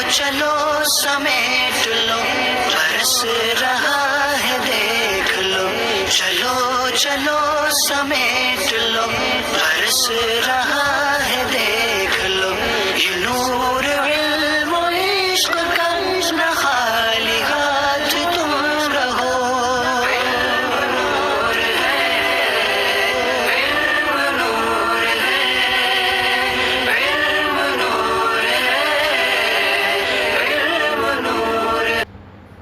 چلو سمیٹ لو برس رہا ہے دیکھ لو، چلو چلو سمیٹ لو برس رہا ہے دیکھ لو، یہ نور علم و عشق کا نہ خالی ہاتھ تم رہو۔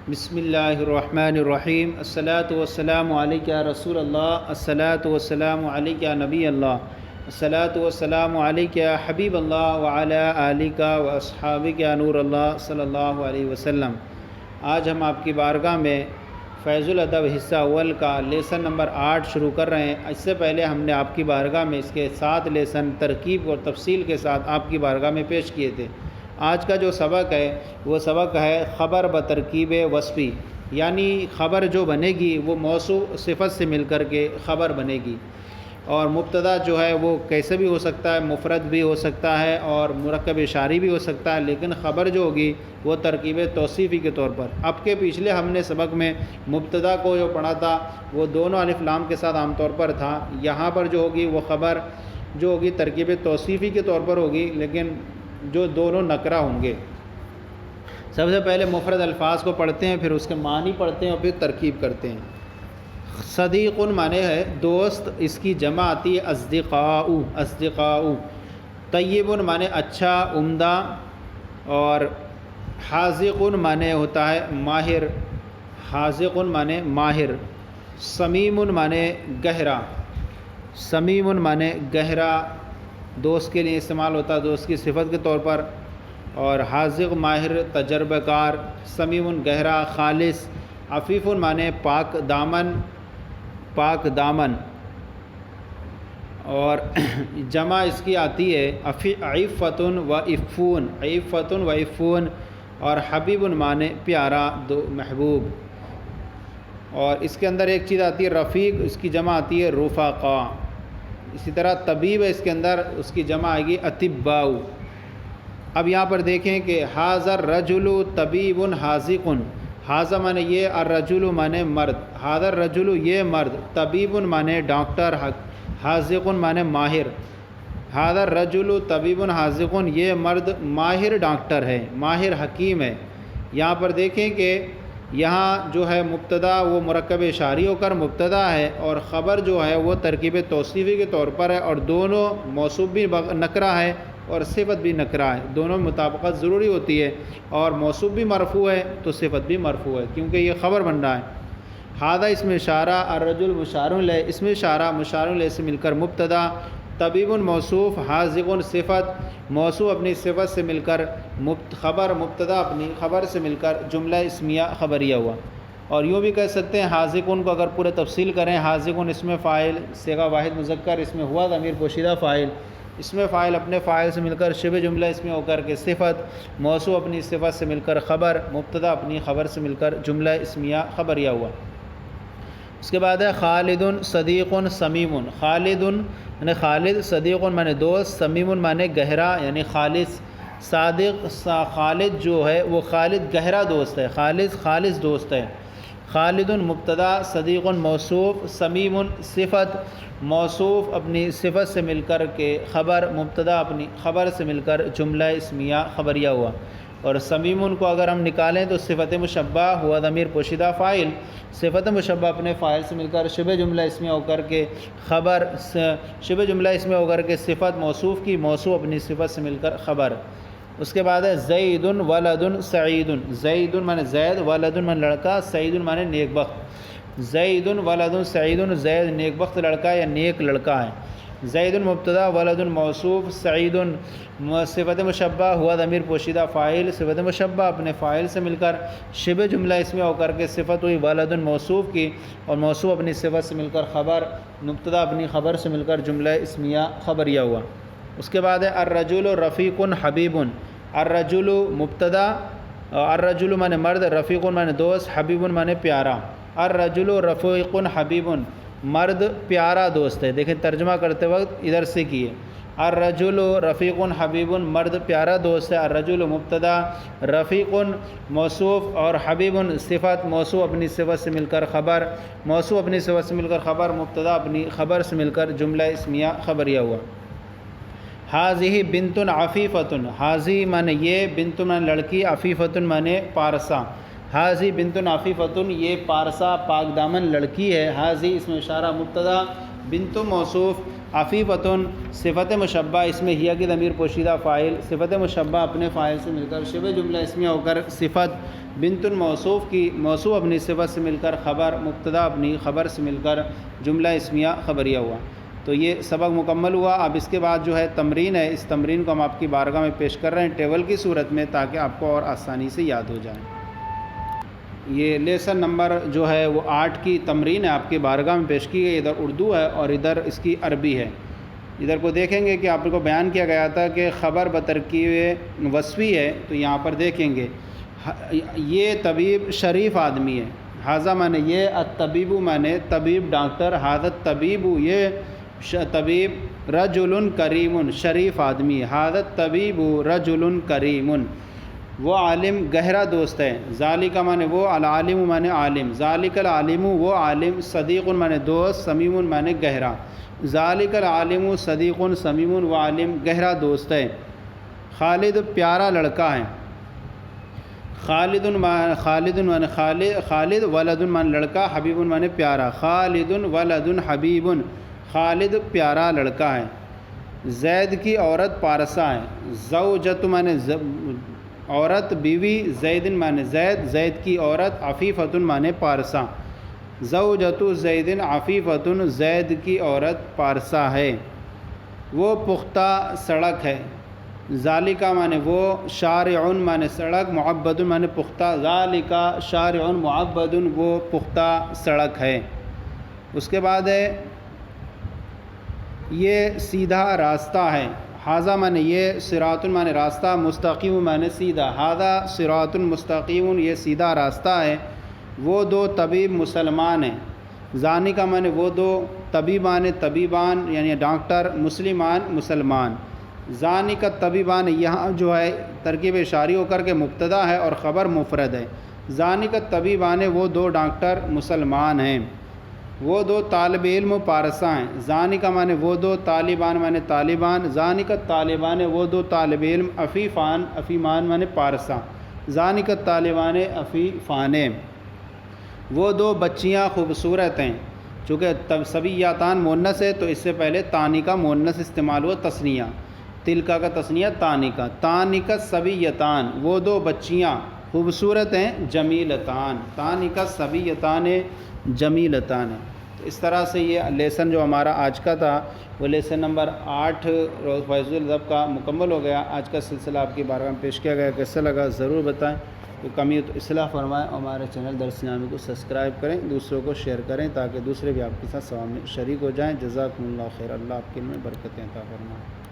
بسم اللہ الرحمن الرحیم۔ الصلاۃ والسلام علیک یا رسول اللہ، الصلاۃ والسلام علیک یا نبی اللہ، الصلاۃ والسلام علیک یا حبیب اللہ وعلی آلک و اصحابک یا نور اللہ صلی اللہ علیہ وسلم۔ آج ہم آپ کی بارگاہ میں فیض الادب حصہ اول کا لیسن نمبر 8 شروع کر رہے ہیں۔ اس سے پہلے ہم نے آپ کی بارگاہ میں اس کے 7 لیسن ترکیب اور تفصیل کے ساتھ آپ کی بارگاہ میں پیش کیے تھے۔ آج کا جو سبق ہے وہ سبق ہے خبر بترکیب وصفی، یعنی خبر جو بنے گی وہ موصوف صفت سے مل کر کے خبر بنے گی، اور مبتدا جو ہے وہ کیسے بھی ہو سکتا ہے، مفرد بھی ہو سکتا ہے اور مرکب اشاری بھی ہو سکتا ہے، لیکن خبر جو ہوگی وہ ترکیب توصیفی کے طور پر۔ اب کے پچھلے ہم نے سبق میں مبتدا کو جو پڑھا تھا وہ دونوں الف لام کے ساتھ عام طور پر تھا، یہاں پر جو ہوگی وہ خبر جو ہوگی ترکیب توصیفی کے طور پر ہوگی، لیکن جو دونوں نکرہ ہوں گے۔ سب سے پہلے مفرد الفاظ کو پڑھتے ہیں، پھر اس کے معنی پڑھتے ہیں اور پھر ترکیب کرتے ہیں۔ صدیق معنی ہے دوست، اس کی جمع آتی ہے اصدقاء۔ طیب معنی اچھا، عمدہ، اور حاذق معنی ہوتا ہے ماہر، حاذق معنی ماہر۔ صمیم معنی گہرا، صمیم معنی گہرا، دوست کے لیے استعمال ہوتا ہے دوست کی صفت کے طور پر۔ اور حاذق ماہر، تجربہ کار۔ صمیم گہرا، خالص۔ عفیف معنی پاک دامن، پاک دامن۔ اور جمع اس کی آتی ہے عفت و عفون، عفت و عفون۔ اور حبیب معنی پیارا، محبوب۔ اور اس کے اندر ایک چیز آتی ہے رفیق، اس کی جمع آتی ہے رفقا۔ اسی طرح طبیب ہے، اس کے اندر اس کی جمع آئے گی اطباء۔ اب یہاں پر دیکھیں کہ ھذا الرجل طبیب حاذق، ھذا معنی یہ، الرجل معنی مرد، ھذا الرجل یہ مرد، طبیب معنی ڈاکٹر، حاذق معنی ماہر۔ ھذا الرجل طبیب حاذق، یہ مرد ماہر ڈاکٹر ہے، ماہر حکیم ہے۔ یہاں پر دیکھیں کہ یہاں جو ہے مبتدا وہ مرکب اشاری ہو کر مبتدا ہے، اور خبر جو ہے وہ ترکیب توصیفی کے طور پر ہے، اور دونوں موصوف بھی نکرہ ہے اور صفت بھی نکرہ ہے، دونوں میں مطابقت ضروری ہوتی ہے، اور موصوف بھی مرفوع ہے تو صفت بھی مرفوع ہے کیونکہ یہ خبر بن رہا ہے۔ ھذا اسم اشارہ، الرجل مشار الیہ، اسم اشارہ مشار الیہ سے مل کر مبتدا، طبیب موصوف، حاذق صفت، موصوف اپنی صفت سے مل کر خبر، مبتدا اپنی خبر سے مل کر جملہ اسمیہ خبریہ ہوا۔ اور یوں بھی کہہ سکتے ہیں حاذقون کو اگر پورے تفصیل کریں، حاذقون اسم فاعل، صیغہ واحد مذکر، اس میں ہوا ضمیر پوشیدہ فاعل، اسم فاعل اپنے فاعل سے مل کر شبہ جملہ اسمیہ ہو کر کے صفت، موصوف اپنی صفت سے مل کر خبر، مبتدا اپنی خبر سے مل کر جملہ اسمیہ خبریہ ہوا۔ اس کے بعد ہے خالد صدیق سمیم، خالد یعنی خالد، صدیق معنی دوست، سمیم معنی گہرا یعنی خالص۔ صادق خالد جو ہے وہ خالد گہرا دوست ہے، خالص دوست ہے۔ خالد مبتدا، صدیق موصوف، سمیم صفت، موصوف اپنی صفت سے مل کر کے خبر، مبتدا اپنی خبر سے مل کر جملہ اسمیہ خبریہ ہوا۔ اور سمیم کو اگر ہم نکالیں تو صفت مشبہ ہوا ضمیر پوشیدہ فاعل، صفت مشبہ اپنے فاعل سے مل کر شبہ جملہ اسمیہ ہو کر کے خبر، شبہ جملہ اسمیہ ہو کر کے صفت موصوف کی، موصوف اپنی صفت سے مل کر خبر۔ اس کے بعد ہے زید ولد سعید، زید معنی زید، ولد معنی لڑکا، سعید معنی نیک بخت۔ زید ولد سعید، زید نیک بخت لڑکا یا نیک لڑکا ہے۔ زید مبتدا، ولد موصوف، سعید صفت مشبہ ہوا ضمیر پوشیدہ فاعل، صفت مشبہ اپنے فاعل سے مل کر شبہ جملہ اسمیہ ہو کر کے صفت ہوئی ولد موصوف کی، اور موصوف اپنی صفت سے مل کر خبر، مبتدا اپنی خبر سے مل کر جملہ اسمیہ خبریہ ہوا۔ اس کے بعد ہے الرجل رفیق حبیب، الرجل مبتدا، الرجل معنی مرد، رفیق معنی دوست، حبیب معنی پیارا۔ الرجل رفیق حبیب، مرد پیارا دوست ہے۔ دیکھیں ترجمہ کرتے وقت ادھر سے کیے، الرجل رفیق حبیب مرد پیارا دوست ہے، الرجل مبتدا، رفیق موصوف اور حبیب صفت، موصوف اپنی صفت سے مل کر خبر، موصوف اپنی صفت سے مل کر خبر، مبتدا اپنی خبر سے مل کر جملہ اسمیہ خبریہ ہوا۔ حاضی بنت عفیفۃ، حاضی مانے یہ، بنت مانے لڑکی، عفیفۃ مانے پارسا، حاضی بنت عفیفۃ یہ پارسا پاک دامن لڑکی ہے۔ حاضی اس میں اشارہ مبتدا، بنت موصوف، عفیفۃ صفت مشبہ، اس میں ہیا کی ضمیر پوشیدہ فاعل، صفت مشبہ اپنے فاعل سے مل کر شبہ جملہ اسمیہ ہو کر صفت، بنت موصوف کی موصوف اپنی صفت سے مل کر خبر، مبتدا اپنی خبر سے مل کر جملہ اسمیہ خبریہ ہوا۔ تو یہ سبق مکمل ہوا۔ اب اس کے بعد جو ہے تمرین ہے، اس تمرین کو ہم آپ کی بارگاہ میں پیش کر رہے ہیں ٹیبل کی صورت میں، تاکہ آپ کو اور آسانی سے یاد ہو جائے۔ یہ لیسن نمبر جو ہے وہ 8 کی تمرین ہے، آپ کی بارگاہ میں پیش کی گئی، ادھر اردو ہے اور ادھر اس کی عربی ہے۔ ادھر کو دیکھیں گے کہ آپ کو بیان کیا گیا تھا کہ خبر بترکیب وصفی ہے، تو یہاں پر دیکھیں گے یہ طبیب شریف آدمی ہے، حاضہ مانے یہ، الطبیب مانے طبیب ڈاکٹر، حاضت طبیب یہ طبیب، رجل کریم شریف آدمی، حاضت طبیب رجل کریم، وہ عالم گہرا دوست ہے، ذالک مانے وہ، العالم مانے عالم، ذالک العالم وہ عالم، صدیق مانے دوست، سمیم مانے گہرا، ذالک العالم صدیق سمیم وہ عالم گہرا دوست ہے۔ خالد پیارا لڑکا ہے، خالد مانے خالد ولد مانے لڑکا، حبیب مانے پیارا، خالد ولد حبیب، خالد پیارا لڑکا ہے۔ زید کی عورت پارسا ہے، زوجت مانے عورت بیوی، زید مانے زید، زید کی عورت، عفیفۃ مانے پارسا، زوجت زید عفیفۃ زید کی عورت پارسا ہے۔ وہ پختہ سڑک ہے، ذالکہ مانے وہ، شارع مانے سڑک، معبد مانے پختہ، ذالکہ شارع معبد وہ پختہ سڑک ہے۔ اس کے بعد ہے یہ سیدھا راستہ ہے، حاضہ مانے یہ، صراط مانے راستہ، مستقیم مانے سیدھا، حاضہ صراط مستقیم یہ سیدھا راستہ ہے۔ وہ دو طبیب مسلمان ہیں، ذانکہ مانے وہ دو، طبیبان طبیبان یعنی ڈاکٹر، مسلمان مسلمان، ذانکہ طبیبان یہاں جو ہے ترکیب اشاری ہو کر کے مبتدا ہے اور خبر مفرد ہے، ذانکہ طبیبان وہ دو ڈاکٹر مسلمان ہیں۔ وہ دو طالب علم پارسا ہیں، ذانکہ مانے وہ دو، طالبان مانے طالبان، ذانکہ طالبان وہ دو طالب علم، عفیفان عفیمان مانے پارسا، ذانکہ طالبان عفیفان۔ وہ دو بچیاں خوبصورت ہیں، چونکہ صبیاتان مونس ہے تو اس سے پہلے تانی کا مونس استعمال ہوا تثنیہ، تلکا کا تثنیہ تانکا، تانکہ صبیتان وہ دو بچیاں خوبصورت ہیں، جمیلتان، تانکہ صبیتان جمیلتان ہے۔ تو اس طرح سے یہ لیسن جو ہمارا آج کا تھا وہ لیسن نمبر 8 فیض الضب کا مکمل ہو گیا۔ آج کا سلسلہ آپ کی بارگاہ میں پیش کیا گیا، کیسا لگا ضرور بتائیں، کوئی کمی تو اصلاح فرمائیں، اور ہمارے چینل درس نامی کو سبسکرائب کریں، دوسروں کو شیئر کریں تاکہ دوسرے بھی آپ کے ساتھ ثواب میں شریک ہو جائیں۔ جزاکم اللہ خیر، اللہ آپ کے علم میں برکتیں عطا فرمائے۔